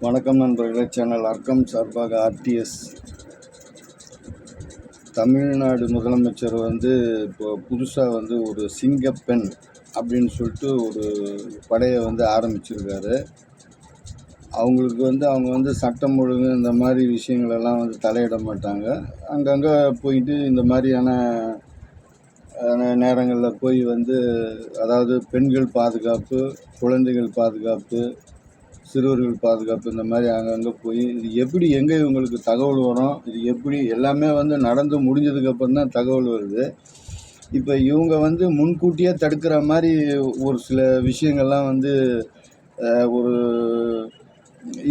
வணக்கம் நண்பர்களே. சேனல் அர்க்கம் சார்பாக ஆர்டிஎஸ். தமிழ்நாடு முதலமைச்சர் இப்போ புதுசாக ஒரு சிங்கப்பெண் அப்படின்னு சொல்லிட்டு ஒரு படையை ஆரம்பிச்சிருக்காரு. அவங்களுக்கு அவங்க சட்டம் ஒழுங்கு இந்த மாதிரி விஷயங்களெல்லாம் தலையிட மாட்டாங்க. அங்கங்கே போயிட்டு இந்த மாதிரியான நேரங்களில் போய் அதாவது பெண்கள் பாதுகாப்பு, குழந்தைகள் பாதுகாப்பு, சிறுவர்கள் பாதுகாப்பு இந்த மாதிரி அங்கங்கே போய் இது எப்படி எங்கே இவங்களுக்கு தகவல் வரும், இது எப்படி எல்லாமே நடந்து முடிஞ்சதுக்கப்புறம் தான் தகவல் வருது. இப்போ இவங்க முன்கூட்டியே தடுக்கிற மாதிரி ஒரு சில விஷயங்கள்லாம் ஒரு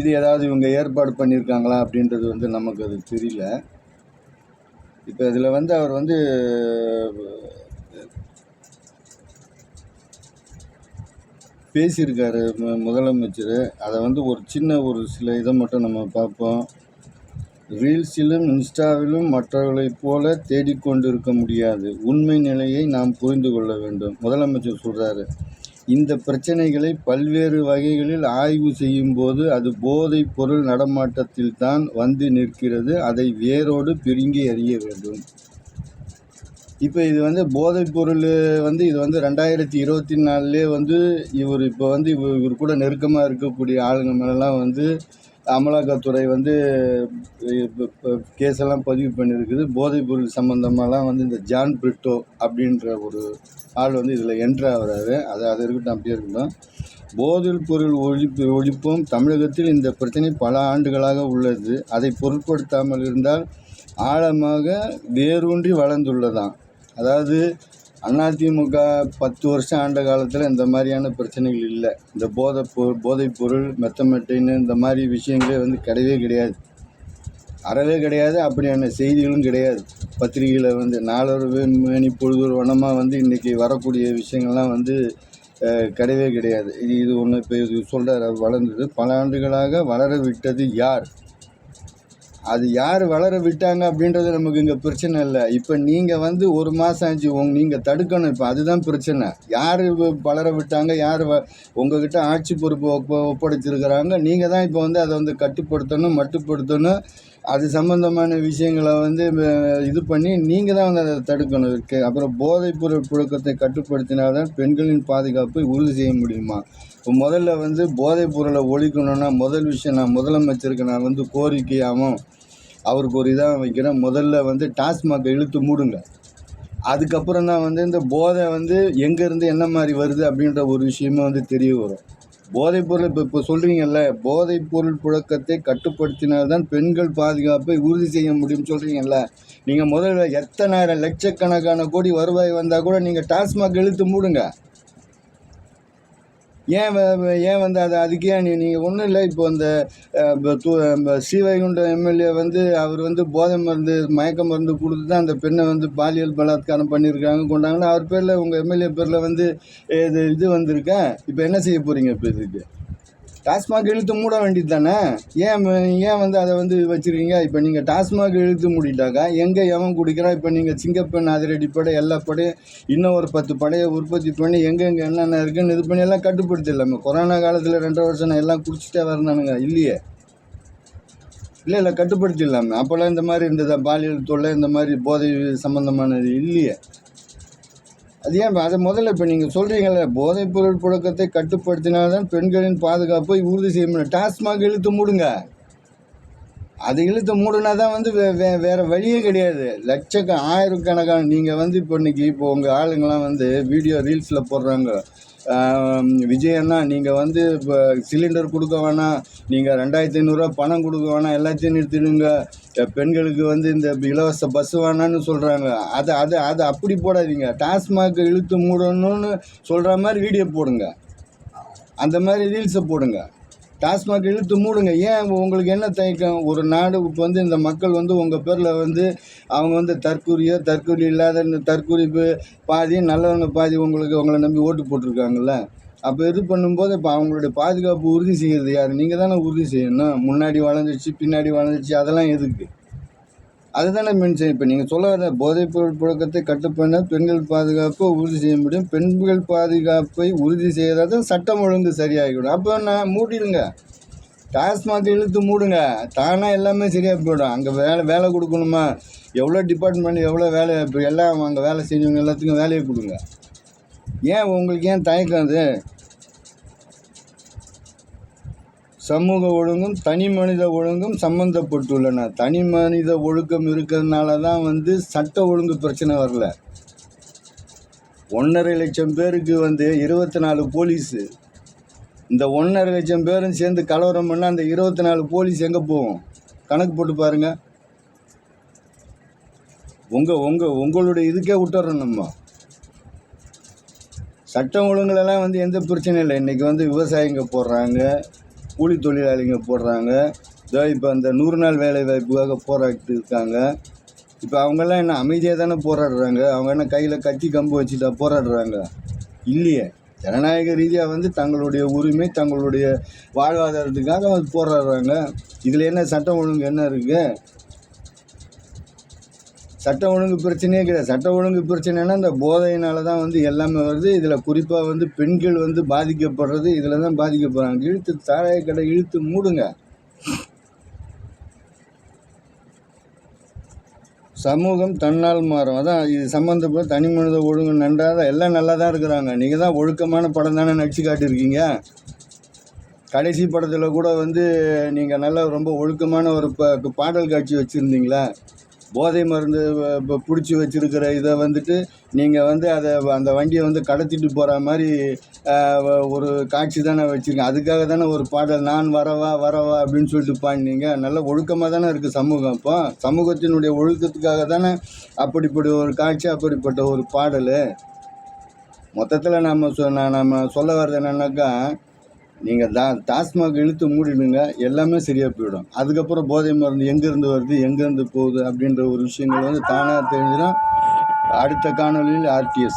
இது ஏதாவது இவங்க ஏற்பாடு பண்ணியிருக்காங்களா அப்படின்றது நமக்கு அது தெரியல. இப்போ இதில் அவர் பேசியிருக்காரு முதலமைச்சர். அதை ஒரு சில இதை மட்டும் நம்ம பார்ப்போம். ரீல்ஸிலும் இன்ஸ்டாவிலும் மற்றவர்களைப் போல தேடிக்கொண்டிருக்க முடியாது. உண்மை நிலையை நாம் புரிந்து கொள்ள வேண்டும். முதலமைச்சர் சொல்கிறாரு, இந்த பிரச்சனைகளை பல்வேறு வகைகளில் ஆய்வு செய்யும்போது அது போதைப் பொருள் நடமாட்டத்தில் தான் நிற்கிறது. அதை வேரோடு பிடுங்கி எறிய வேண்டும். இப்போ இது போதைப் பொருள் இது 2024 இவர் இப்போ இவர் கூட நெருக்கமாக இருக்கக்கூடிய ஆளுங்க மேலெலாம் அமலாக்கத்துறை கேஸெல்லாம் பதிவு பண்ணியிருக்குது. போதைப் பொருள் சம்மந்தமாலாம் இந்த ஜான் பிரிட்டோ அப்படின்ற ஒரு ஆள் இதில் என்ட்ரு ஆகிறாரு. அது இருக்கட்டும், அப்படியே இருக்கட்டும். போதைப் பொருள் ஒழிப்பும் தமிழகத்தில் இந்த பிரச்சனை பல ஆண்டுகளாக உள்ளது. அதை பொருட்படுத்தாமல் இருந்தால் ஆழமாக வேரூன்றி வளர்ந்துள்ளதாம். அதாவது அதிமுக 10 வருஷம் ஆண்ட காலத்தில் இந்த மாதிரியான பிரச்சனைகள் இல்லை. இந்த போதைப் பொருள், மெத்தமெட்டைன்னு இந்த மாதிரி விஷயங்களே கிடையவே கிடையாது, அறவே கிடையாது. அப்படியான செய்திகளும் கிடையாது. பத்திரிகையில் நாளொரு மேனி பொழுதொரு வனமாக இன்றைக்கி வரக்கூடிய விஷயங்கள்லாம் கிடையவே கிடையாது. இது ஒன்று. இப்போ இது சொல்கிறார், வளர்ந்தது பல ஆண்டுகளாக வளர விட்டது யார், அது யார் வளர விட்டாங்க அப்படின்றது நமக்கு இங்கே பிரச்சனை இல்லை. இப்போ நீங்கள் ஒரு மாதம் ஆச்சு, நீங்கள் தடுக்கணும். இப்போ அதுதான் பிரச்சனை. யார் வளர விட்டாங்க, யார் உங்ககிட்ட ஆட்சி பொறுப்பு ஒப்படைச்சிருக்கிறாங்க. நீங்கள் தான் இப்போ அதை கட்டுப்படுத்தணும், மட்டுப்படுத்தணும். அது சம்மந்தமான விஷயங்களை இது பண்ணி நீங்கள் தான் அதை தடுக்கணும். அப்புறம் போதைப் பொருள் புழக்கத்தை கட்டுப்படுத்தினால்தான் பெண்களின் பாதுகாப்பை உறுதி செய்ய முடியுமா? இப்போ முதல்ல போதைப் பொருளை ஒழிக்கணும்னா முதல் விஷயம், நான் முதலமைச்சருக்கு நான் கோரிக்கையாகவும் அவருக்கு ஒரு இதாக வைக்கிறேன். முதல்ல டாஸ்மாகை இழுத்து மூடுங்க. அதுக்கப்புறம் தான் இந்த போதை எங்கேருந்து என்ன மாதிரி வருது அப்படின்ற ஒரு விஷயமே தெரிய வரும். போதைப் பொருள் இப்போ சொல்கிறீங்கல்ல, போதைப் பொருள் புழக்கத்தை கட்டுப்படுத்தினால்தான் பெண்கள் பாதுகாப்பை உறுதி செய்ய முடியும்னு சொல்கிறீங்கல்ல. நீங்கள் முதல்ல எத்தனாயிரம் லட்சக்கணக்கான கோடி வருவாய் வந்தால் கூட நீங்கள் டாஸ்மாக் இழுத்து மூடுங்க. ஏன் அது அதுக்கு ஏன் நீங்கள் ஒன்றும் இல்லை. இப்போ அந்த ஸ்ரீவைகுண்டம் எம்எல்ஏ அவர் போதை மருந்து, மயக்க மருந்து கொடுத்து தான் அந்த பெண்ணை பாலியல் பலாத்காரம் பண்ணியிருக்காங்க, கொண்டாங்கன்னா அவர் பேரில், உங்கள் எம்எல்ஏ பேரில் இது வந்திருக்கேன். இப்போ என்ன செய்ய போகிறீங்க? இப்போ இதுக்கு டாஸ்மாக் இழுத்து மூட வேண்டியது தானே. ஏன் அதை வச்சுருக்கீங்க? இப்போ நீங்கள் டாஸ்மாக் இழுத்து மூடிட்டாக்கா எங்கே எவன் குடிக்கிறான்? இப்போ நீங்கள் சிங்கப்பெண் அதிரடிப்படை, எல்லா படையும் இன்னும் ஒரு 10 படையை உற்பத்தி பண்ணி எங்கெங்கே என்னென்ன இருக்குன்னு இது பண்ணி எல்லாம் கட்டுப்படுத்திடலாமே. கொரோனா காலத்தில் 2 வருஷம் நான் எல்லாம் குடிச்சிட்டே வரணுங்க இல்லையே. இல்லை கட்டுப்படுத்திடலாமே. அப்போல்லாம் இந்த மாதிரி இருந்ததா? பாலியல் தொல்லை, இந்த மாதிரி போதை சம்மந்தமானது இல்லையே. அது ஏன் அதை முதல்ல இப்போ நீங்கள் சொல்கிறீங்களே, போதைப் பொருள் புழக்கத்தை கட்டுப்படுத்தினால்தான் பெண்களின் பாதுகாப்பை உறுதி செய்ய முடியும். டாஸ்மாக் இழுத்து மூடுங்க. அது இழுத்து மூடுனா தான் வேறு வழியே கிடையாது. ஆயிரக்கணக்கான நீங்கள் இப்போ இன்றைக்கி உங்கள் ஆளுங்கள்லாம் வீடியோ ரீல்ஸில் போடுறாங்க. விஜய் அண்ணா, நீங்கள் இப்போ சிலிண்டர் கொடுக்க வேணாம், நீங்கள் 2500 பணம் கொடுக்க வேணாம், எல்லாத்தையும் நிறுத்திடுங்க, பெண்களுக்கு இந்த இலவச பஸ் வேணான்னு சொல்கிறாங்க. அது அப்படி போடாதீங்க. டாஸ்மாக் இழுத்து மூடணும்னு சொல்கிற மாதிரி வீடியோ போடுங்க, அந்த மாதிரி ரீல்ஸை போடுங்க. டாஸ்மாக் இழுத்து மூடுங்க. ஏன் உங்களுக்கு என்ன தயக்கம்? ஒரு நாடு இப்போ இந்த மக்கள் உங்கள் பேரில் அவங்க தற்கூரி இல்லாத தற்கூரிப்பு பாதி, நல்லவங்க பாதி உங்களை நம்பி ஓட்டு போட்டிருக்காங்கல்ல. அப்போ இது பண்ணும்போது இப்போ அவங்களுடைய பாதுகாப்பு உறுதி செய்கிறது யார்? நீங்கள் தானே உறுதி செய்யணும். முன்னாடி வளர்ந்துச்சு, பின்னாடி வளர்ந்துச்சு, அதெல்லாம் எதுக்கு? அதுதானே மென்ஷன். இப்போ நீங்கள் சொல்ல போதைப் பொருள் புழக்கத்தை கட்டுப்படுத்த பெண்கள் பாதுகாப்பை உறுதி செய்ய முடியும். பெண்கள் பாதுகாப்பை உறுதி செய்யறத சட்டம் ஒழுங்கு சரியாகிவிடும். அப்போ நான் மூடிடுங்க. டாஸ்மாக் இழுத்து மூடுங்க, தானாக எல்லாமே சரியாக போயிடும். அங்கே வேலை கொடுக்கணுமா, எவ்வளோ டிபார்ட்மெண்ட் எவ்வளோ வேலை, இப்போ எல்லாம் அங்கே வேலை செஞ்சவங்க எல்லாத்துக்கும் வேலையை கொடுங்க. ஏன் உங்களுக்கு ஏன் தயக்கம் அது? சமூக ஒழுங்கும் தனி மனித ஒழுங்கும் சம்மந்தப்பட்டுள்ளன. தனி மனித ஒழுக்கம் இருக்கிறதுனால தான் சட்ட ஒழுங்கு பிரச்சனை வரல. 1.5 லட்சம் பேருக்கு 24 போலீஸு. இந்த 1.5 லட்சம் பேரும் சேர்ந்து கலவரம் பண்ணால் அந்த 24 போலீஸ் எங்கே போகும்? கணக்கு போட்டு பாருங்க. உங்களுடைய இதுக்கே விட்டுறோம் நம்ம. சட்டம் ஒழுங்குலலாம் எந்த பிரச்சனையும் இல்லை. இன்றைக்கி விவசாயிங்க போடுறாங்க, கூலி தொழிலாளிங்க போடுறாங்க. இதோ இப்போ அந்த 100 நாள் வேலை வாய்ப்புக்காக போராடிட்டு இருக்காங்க. இப்போ அவங்கெல்லாம் என்ன அமைதியாக தானே போராடுறாங்க? அவங்க என்ன கையில் கத்தி கம்பு வச்சுட்டா போராடுறாங்க? இல்லையே. ஜனநாயக ரீதியாக தங்களுடைய உரிமை, தங்களுடைய வாழ்வாதாரத்துக்காக போராடுறாங்க. இதில் என்ன சட்டம் ஒழுங்கு என்ன இருக்குது? சட்டம் ஒழுங்கு பிரச்சனையே கிடையாது. சட்ட ஒழுங்கு பிரச்சனைனா இந்த போதையினால தான் எல்லாமே வருது. இதில் குறிப்பாக பெண்கள் பாதிக்கப்படுறது இதில் தான் பாதிக்கப்படுறாங்க. இழுத்து சாராய கடை இழுத்து மூடுங்க. சமூகம் தன்னால் மாறும். அதான் இது சம்மந்தப்பட்ட தனி மனித ஒழுங்கு நன்றாக எல்லாம் நல்லா தான் இருக்கிறாங்க. நீங்கள் தான் ஒழுக்கமான படம் தானே நடிச்சு காட்டியிருக்கீங்க. கடைசி படத்தில் கூட நீங்கள் நல்லா ரொம்ப ஒழுக்கமான ஒரு பாடல் காட்சி வச்சுருந்தீங்களா? போதை மருந்து பிடிச்சி வச்சுருக்கிற இதை நீங்கள் அதை அந்த வண்டியை கடத்திட்டு போகிற மாதிரி ஒரு காட்சி தானே வச்சுருக்கேன். அதுக்காக தானே ஒரு பாடல் நான் வரவா வரவா அப்படின்னு சொல்லிட்டு பாடினீங்க. நல்ல ஒழுக்கமாக தானே இருக்குது சமூகம். இப்போ சமூகத்தினுடைய ஒழுக்கத்துக்காக தானே அப்படிப்பட்ட ஒரு காட்சி, அப்படிப்பட்ட ஒரு பாடல். மொத்தத்தில் நம்ம சொல்ல வர்றது என்னன்னாக்கா, நீங்கள் டாஸ்மாக் இழுத்து மூடிடுங்க, எல்லாமே சரியாக போயிடும். அதுக்கப்புறம் போதை மருந்து எங்கேருந்து வருது, எங்கேருந்து போகுது அப்படின்ற ஒரு விஷயங்கள் தானாக தெரிஞ்சுன்னா அடுத்த காணொலியில் RTS.